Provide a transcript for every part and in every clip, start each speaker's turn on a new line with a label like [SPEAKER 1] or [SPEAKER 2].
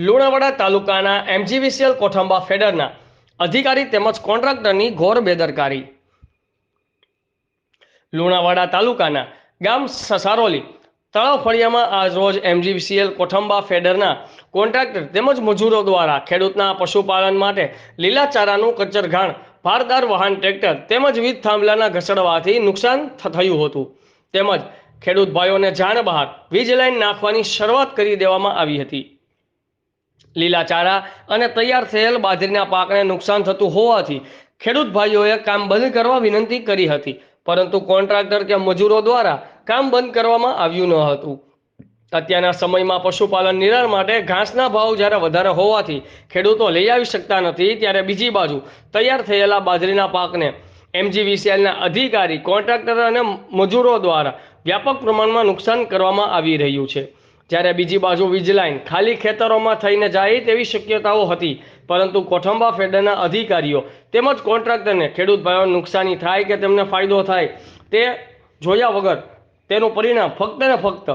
[SPEAKER 1] લુણાવાડા તાલુકાના એમજીવીસીએલ કોઠંબા ફેડરના અધિકારી તેમજ કોન્ટ્રાક્ટરની ઘોર બેદરકારી. લુણાવાડા તાલુકાના ગામ સારોલી તળાવ ફળિયામાં આજ રોજ એમજીવીસીએલ કોઠંબા ફેડરના કોન્ટ્રાક્ટર તેમજ મજૂરો દ્વારા ખેડૂતના પશુપાલન માટે લીલા ચારાનું કચરઘાણ ભારદાર વાહન ટ્રેક્ટર તેમજ વીજ થાંભલાના ઘસડવાથી નુકસાન થયું હતું. તેમજ ખેડૂત ભાઈઓને જાણ બહાર વીજ લાઈન નાખવાની શરૂઆત કરી દેવામાં આવી હતી. લીલા ચારા અને તૈયાર થયેલ બાજરીના પાકને નુકસાન થતું હોવાથી ખેડૂત ભાઈઓએ કામ બંધ કરવા વિનંતી કરી હતી, પરંતુ કોન્ટ્રાક્ટર કે મજૂરો દ્વારા કામ બંધ કરવામાં આવ્યું ન હતું. અત્યારના સમયમાં પશુપાલન નિરાણ માટે ઘાસના ભાવ જ્યારે વધારે હોવાથી ખેડૂતો લઈ આવી શકતા નથી, ત્યારે બીજી બાજુ તૈયાર થયેલા બાજરીના પાકને એમજીવીસીએલના અધિકારી, કોન્ટ્રાક્ટર અને મજૂરો દ્વારા વ્યાપક પ્રમાણમાં નુકસાન કરવામાં આવી રહ્યું છે. જ્યારે બીજી બાજુ વીજ લાઇન ખાલી ખેતરોમાં થઈને જાય તેવી શક્યતાઓ હતી, પરંતુ કોઠંબા ફેડરના અધિકારીઓ તેમજ કોન્ટ્રાક્ટરને ખેડૂત ભાઈઓને નુકસાની થાય કે તેમને ફાયદો થાય તે જોયા વગર તેનું પરિણામ ફક્ત ને ફક્ત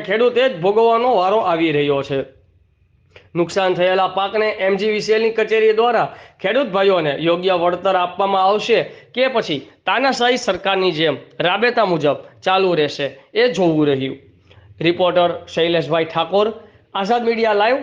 [SPEAKER 1] ખેડૂતે જ ભોગવવાનો વારો આવી રહ્યો છે. નુકસાન થયેલા પાકને એમજીવીસીએલની કચેરી દ્વારા ખેડૂત ભાઈઓને યોગ્ય વળતર આપવામાં આવશે કે પછી તાનાશાહી સરકારની જેમ રાબેતા મુજબ ચાલુ રહેશે, એ જોવું રહ્યું. રિપોર્ટર શૈલેષભાઈ ઠાકોર, આઝાદ મીડિયા લાઈવ,